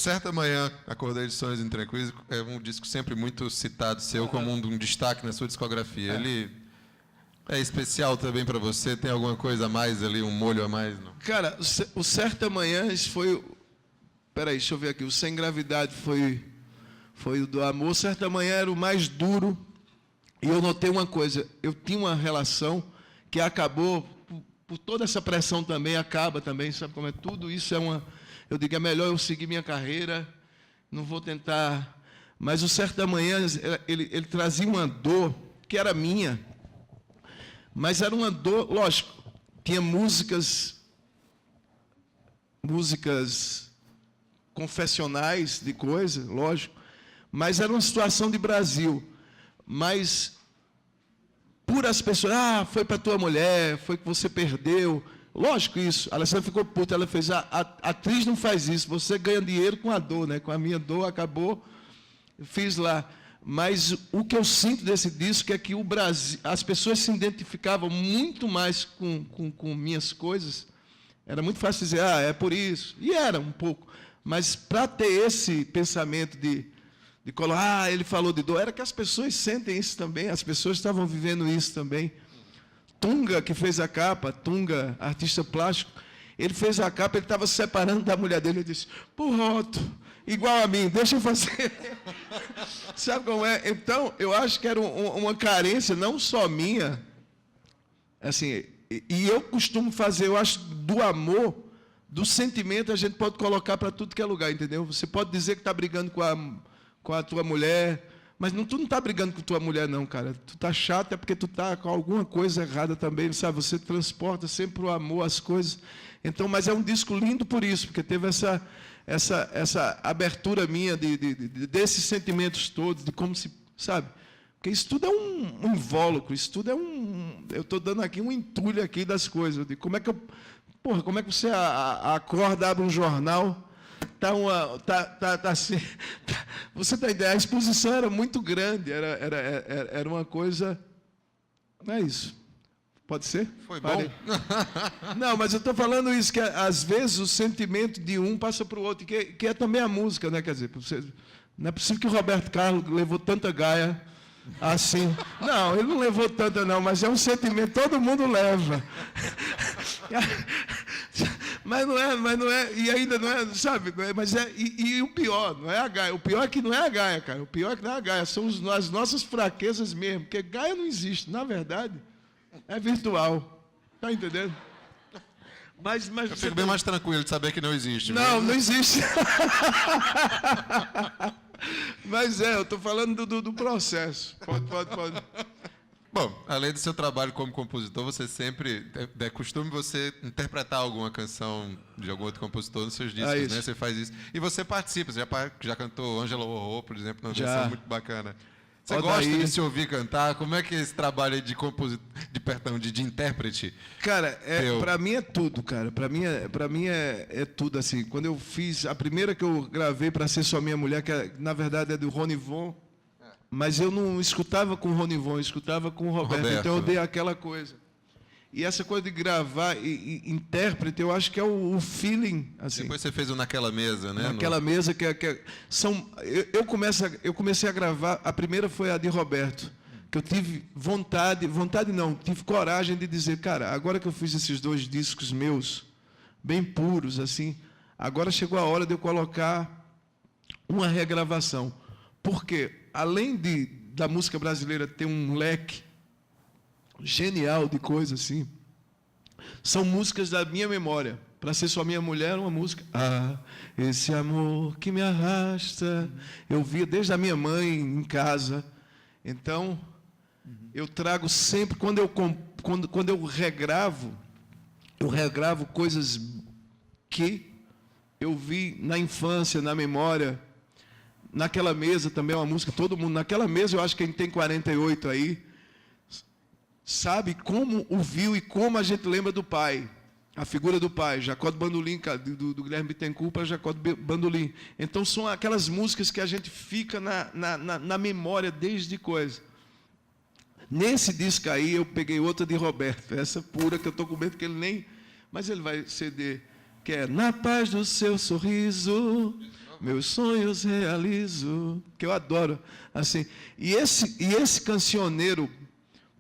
Certa Manhã, Acordei de Sonhos Intranquilos, é um disco sempre muito citado seu como um destaque na sua discografia. Ele é especial também para você? Tem alguma coisa a mais ali, um molho a mais? Não? Cara, o Certa Manhã foi... Peraí, deixa eu ver aqui. O Sem Gravidade foi o do amor. O Certa Manhã era o mais duro. E eu notei uma coisa. Eu tinha uma relação que acabou... Por toda essa pressão também, acaba também. Sabe como é? Tudo isso é uma... Eu digo, é melhor eu seguir minha carreira. Não vou tentar... Mas o Certa Manhã, ele trazia uma dor que era minha. Mas era uma dor... Lógico, tinha músicas confessionais de coisa, lógico, mas era uma situação de Brasil. Mas, por as pessoas, foi para tua mulher, foi que você perdeu. Lógico isso, a Alessandra ficou puta, ela fez, a atriz não faz isso, você ganha dinheiro com a dor, né? Com a minha dor, acabou, fiz lá. Mas o que eu sinto desse disco é que o Brasil, as pessoas se identificavam muito mais com minhas coisas. Era muito fácil dizer, é por isso. E era um pouco. Mas para ter esse pensamento de colocar, ele falou de dor, era que as pessoas sentem isso também, as pessoas estavam vivendo isso também. Tunga, que fez a capa, Tunga, artista plástico, ele fez a capa, ele estava separando da mulher dele, ele disse, Roto, igual a mim, deixa eu fazer. Sabe como é? Então, eu acho que era uma carência, não só minha, assim, e eu costumo fazer, eu acho, do amor, do sentimento, a gente pode colocar para tudo que é lugar, entendeu? Você pode dizer que está brigando com a tua mulher, mas tu não está brigando com tua mulher, não, cara. Tu está chato é porque tu está com alguma coisa errada também, sabe? Você transporta sempre o amor, as coisas. Então, mas é um disco lindo por isso, porque teve essa abertura minha desses sentimentos todos, de como se, sabe? Porque isso tudo é um invólucro, isso tudo é eu estou dando aqui um entulho aqui das coisas. De como é que você acorda, abre um jornal, assim, você tem ideia, a exposição era muito grande, era uma coisa, não é isso. Pode ser? Foi bom. Não, mas eu estou falando isso, que às vezes o sentimento de um passa para o outro, que é também a música, né? Quer dizer, não é possível que o Roberto Carlos levou tanta gaia assim. Não, ele não levou tanta não, mas é um sentimento, todo mundo leva. Mas não é, e ainda não é, sabe? Não é, mas e o pior, não é a gaia. O pior é que não é a gaia, cara. O pior é que não é a gaia, são as nossas fraquezas mesmo, porque gaia não existe, na verdade. É virtual. Está entendendo? Mas eu fico bem mais tranquilo de saber que não existe. Não existe. Mas eu estou falando do processo. Pode. Bom, além do seu trabalho como compositor, você sempre... É costume você interpretar alguma canção de algum outro compositor nos seus discos, né? Você faz isso. E você participa. Você já cantou Ângela Rorô, por exemplo, numa versão muito bacana. Você gosta de se ouvir cantar? Como é que é esse trabalho aí de intérprete? Cara, para mim é tudo, cara. Para mim é tudo assim. Quando eu fiz a primeira que eu gravei para Ser Só Minha Mulher, que na verdade é do Rony Von, mas eu não escutava com o Rony Von, eu escutava com o Roberto. Então eu dei aquela coisa. E essa coisa de gravar e intérprete, eu acho que é o feeling. Assim. Depois você fez o Naquela Mesa, né? Naquela Mesa, eu comecei a gravar, a primeira foi a de Roberto, que eu tive vontade não, tive coragem de dizer, cara, agora que eu fiz esses 2 discos meus, bem puros, assim, agora chegou a hora de eu colocar uma regravação. Porque, além da música brasileira ter um leque genial de coisa assim, são músicas da minha memória. Para Ser Só Minha Mulher, uma música, esse amor que me arrasta, eu via desde a minha mãe em casa. Então eu trago sempre, quando eu regravo coisas que eu vi na infância, na memória. Naquela Mesa também é uma música, todo mundo, Naquela Mesa, eu acho que quem tem 48 aí sabe como o viu e como a gente lembra do pai, a figura do pai, Jacó do Bandolim, do Guilherme Bittencourt para Jacó do Bandolim. Então são aquelas músicas que a gente fica na memória desde coisa. Nesse disco aí eu peguei outra de Roberto, essa pura que eu estou com medo que ele nem... Mas ele vai ceder, que é Na Paz do Seu Sorriso, meus sonhos realizo, que eu adoro, assim. E esse cancioneiro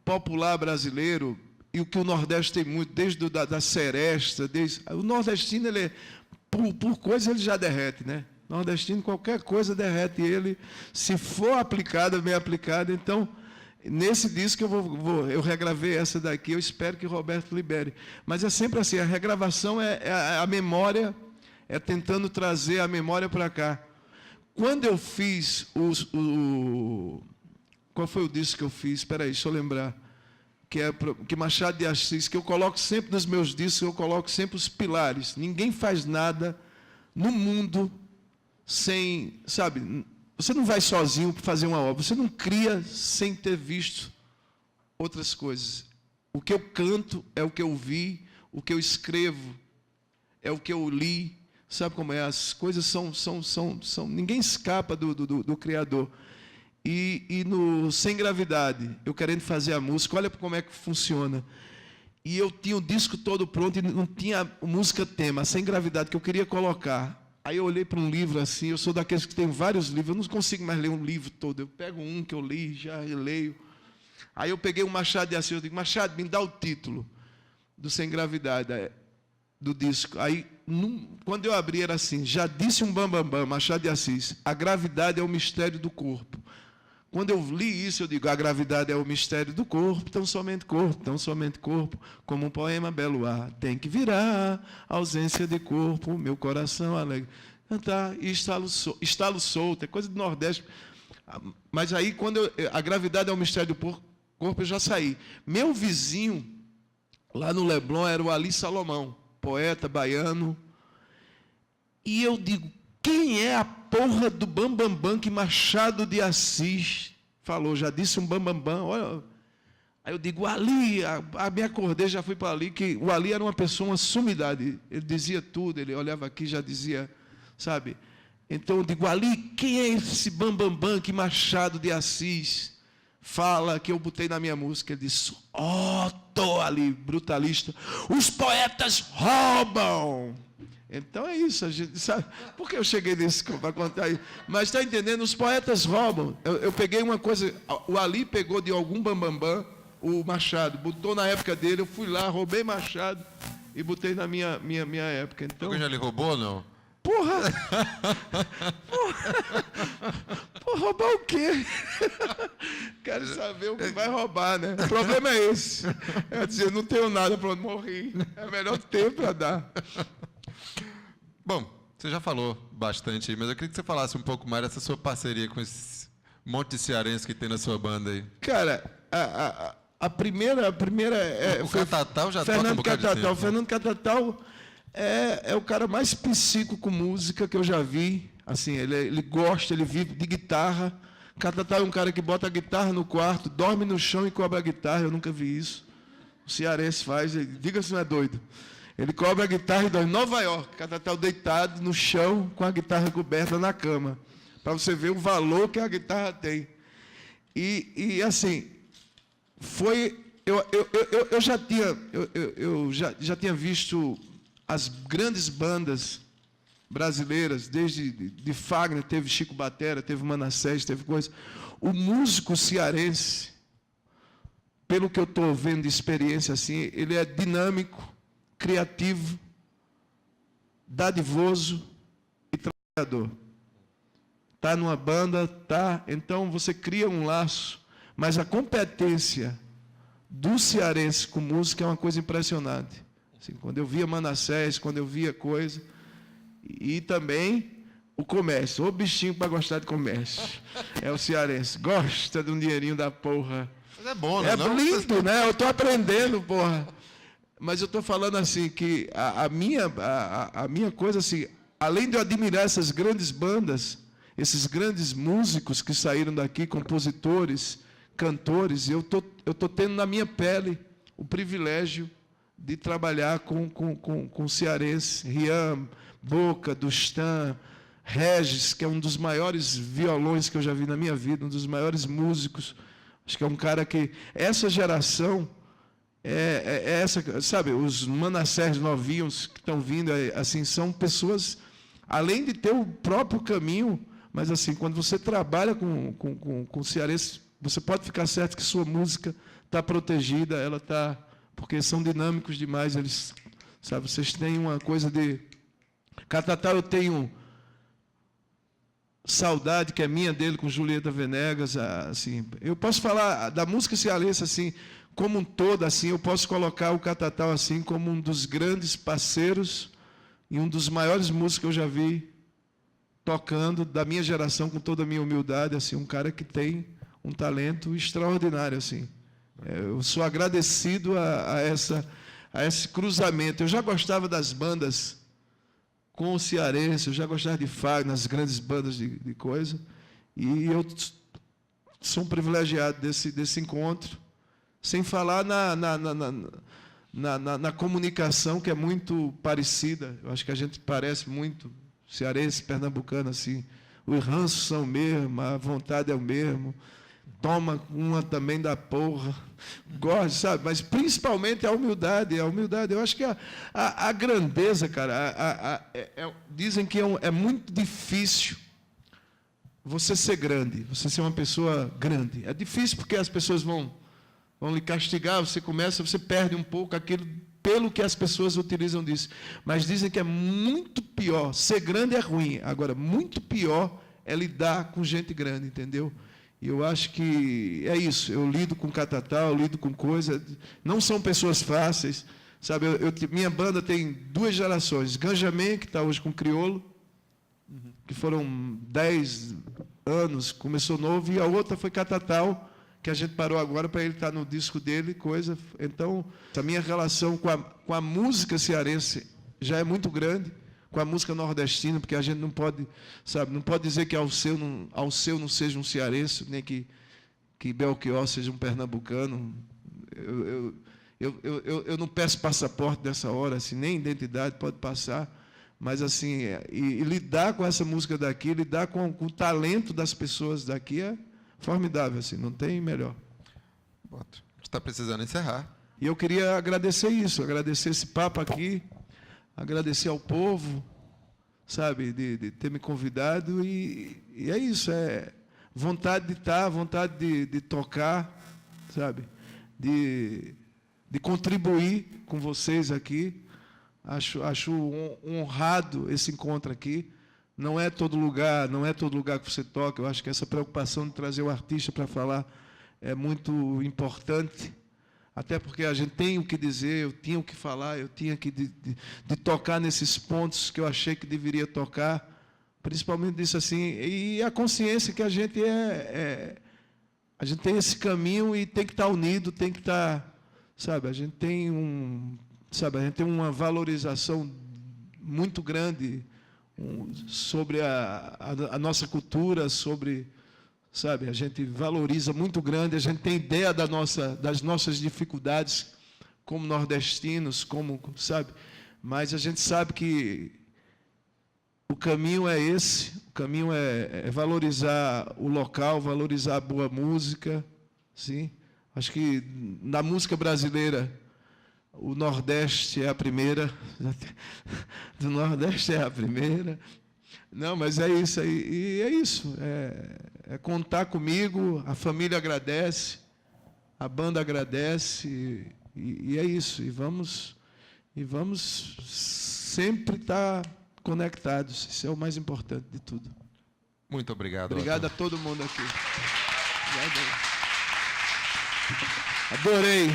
popular brasileiro, e o que o Nordeste tem muito, desde da seresta, o nordestino, ele por coisa ele já derrete, né? Nordestino, qualquer coisa derrete ele, se for aplicada, bem aplicada. Então, nesse disco eu regravei essa daqui, eu espero que Roberto libere. Mas é sempre assim, a regravação é a memória, é tentando trazer a memória para cá. Quando eu fiz qual foi o disco que eu fiz? Espera aí, deixa eu lembrar. Que Machado de Assis, que eu coloco sempre nos meus discos, eu coloco sempre os pilares. Ninguém faz nada no mundo sem, sabe, você não vai sozinho para fazer uma obra, você não cria sem ter visto outras coisas. O que eu canto é o que eu vi, o que eu escrevo é o que eu li, sabe como é? As coisas são ninguém escapa do Criador. E no Sem Gravidade, eu querendo fazer a música, olha como é que funciona. E eu tinha o disco todo pronto e não tinha música tema, Sem Gravidade, que eu queria colocar. Aí eu olhei para um livro assim, eu sou daqueles que tem vários livros, eu não consigo mais ler um livro todo, eu pego um que eu li, já releio. Aí eu peguei um Machado de Assis, eu digo, Machado, me dá o título do Sem Gravidade, do disco. Aí, quando eu abri, era assim, já disse um bambambam, Machado de Assis, a gravidade é o mistério do corpo. Quando eu li isso, eu digo, a gravidade é o mistério do corpo, tão somente corpo, como um poema belo ar, tem que virar, ausência de corpo, meu coração alegre. Cantar e estalo solto, é coisa do Nordeste. Mas aí, quando a gravidade é o mistério do corpo, eu já saí. Meu vizinho, lá no Leblon, era o Ali Salomão, poeta baiano. E eu digo, quem é a porra do bambambam que Machado de Assis falou? Já disse um bambambam, olha. Aí eu digo, o Ali, me acordei, já fui para Ali, que o Ali era uma pessoa, uma sumidade. Ele dizia tudo, ele olhava aqui, já dizia, sabe? Então eu digo, Ali, quem é esse bambambam que Machado de Assis fala, que eu botei na minha música? Ele disse, tô ali, brutalista. Os poetas roubam. Então é isso, a gente sabe. Por que eu cheguei nesse para contar aí? Mas está entendendo? Os poetas roubam. Eu peguei uma coisa, o Ali pegou de algum bambambam o Machado, botou na época dele, eu fui lá, roubei Machado e botei na minha época. Então, alguém já lhe roubou ou não? Porra, roubar o quê? Quero saber o que vai roubar, né? O problema é esse. É dizer, não tenho nada, pronto, morri. É melhor ter para dar. Bom, você já falou bastante aí, mas eu queria que você falasse um pouco mais dessa sua parceria com esse monte de cearense que tem na sua banda aí. Cara, a primeira o Catatal já toca um bocado de tempo. O Fernando Catatal é o cara mais psíquico com música que eu já vi. Assim, ele gosta, ele vive de guitarra. Catatal é um cara que bota a guitarra no quarto, dorme no chão e cobra a guitarra. Eu nunca vi isso. O cearense faz, diga se não é doido. Ele cobra a guitarra e dorme em Nova York. Catatal deitado no chão com a guitarra coberta na cama. Para você ver o valor que a guitarra tem. E assim, foi... Eu já tinha visto as grandes bandas brasileiras, desde de Fagner, teve Chico Batera, teve Manassés, teve coisa. O músico cearense, pelo que eu estou vendo de experiência, assim, ele é dinâmico, criativo, dadivoso e trabalhador. Está numa banda, então você cria um laço, mas a competência do cearense com música é uma coisa impressionante. Assim, quando eu via Manassés, quando eu via coisa, e também o comércio, o bichinho para gostar de comércio, é o cearense, gosta de um dinheirinho da porra. Mas é bom, né? É lindo, né? Eu estou aprendendo, porra. Mas eu estou falando assim, que a minha coisa, assim, além de eu admirar essas grandes bandas, esses grandes músicos que saíram daqui, compositores, cantores, eu tô tendo na minha pele o privilégio de trabalhar com cearense, Rian, Boca, Dustan, Regis, que é um dos maiores violões que eu já vi na minha vida, um dos maiores músicos. Acho que é um cara que... Essa geração... essa, sabe, os Manassés novinhos que estão vindo, assim, são pessoas além de ter o próprio caminho, mas assim, quando você trabalha com cearense, você pode ficar certo que sua música está protegida, ela está, porque são dinâmicos demais, eles, sabe, vocês têm uma coisa de... Catatal eu tenho saudade, que é minha dele, com Julieta Venegas, assim, eu posso falar da música cearense, assim, como um todo, assim, eu posso colocar o Catatal, assim, como um dos grandes parceiros e um dos maiores músicos que eu já vi tocando, da minha geração, com toda a minha humildade, assim, um cara que tem um talento extraordinário, assim. Eu sou agradecido a esse cruzamento. Eu já gostava das bandas com o cearense, eu já gostava de Fagner, nas grandes bandas de coisa, e eu sou um privilegiado desse encontro, sem falar na comunicação, que é muito parecida. Eu acho que a gente parece muito cearense, pernambucano, assim. Os ranços são o mesmo, a vontade é o mesmo. Toma uma também da porra. Gosta, sabe? Mas principalmente a humildade. A humildade. Eu acho que a grandeza, cara, dizem que é muito difícil você ser grande, você ser uma pessoa grande. É difícil porque as pessoas vão lhe castigar, você perde um pouco aquilo pelo que as pessoas utilizam disso. Mas dizem que é muito pior. Ser grande é ruim. Agora, muito pior é lidar com gente grande, entendeu? E eu acho que é isso. Eu lido com Catatal, eu lido com coisa. Não são pessoas fáceis, sabe? Minha banda tem 2 gerações. Ganjamin, que está hoje com Criolo, que foram 10 anos, começou novo, e a outra foi Catatal, que a gente parou agora para ele estar no disco dele, coisa. Então, a minha relação com a música cearense já é muito grande, com a música nordestina, porque a gente não pode, sabe, não pode dizer que ao seu não seja um cearense, nem que Belchior seja um pernambucano. Eu não peço passaporte nessa hora, assim, nem identidade pode passar, mas assim, e lidar com essa música daqui, lidar com o talento das pessoas daqui é formidável, assim, não tem melhor. A gente está precisando encerrar. E eu queria agradecer isso, agradecer esse papo aqui, agradecer ao povo, sabe, de ter me convidado, e é isso, é vontade de estar, vontade de tocar, sabe, de contribuir com vocês aqui. Acho honrado esse encontro aqui. Não é todo lugar que você toca. Eu acho que essa preocupação de trazer o artista para falar é muito importante, até porque a gente tem o que dizer, eu tinha o que falar, eu tinha que de tocar nesses pontos que eu achei que deveria tocar, principalmente disso assim, e a consciência que a gente a gente tem esse caminho e tem que estar unido, tem que estar, sabe, a gente tem uma valorização muito grande sobre a nossa cultura, sobre, sabe, a gente valoriza muito grande, a gente tem ideia das nossas dificuldades como nordestinos, como, sabe, mas a gente sabe que o caminho é esse, o caminho é valorizar o local, valorizar a boa música, sim. Acho que na música brasileira o Nordeste é a primeira, do Nordeste é a primeira. Não, mas é isso aí, e é isso, é contar comigo, a família agradece, a banda agradece, e é isso, e vamos sempre estar conectados, isso é o mais importante de tudo. Muito obrigado. Obrigado a todo mundo aqui. Adorei.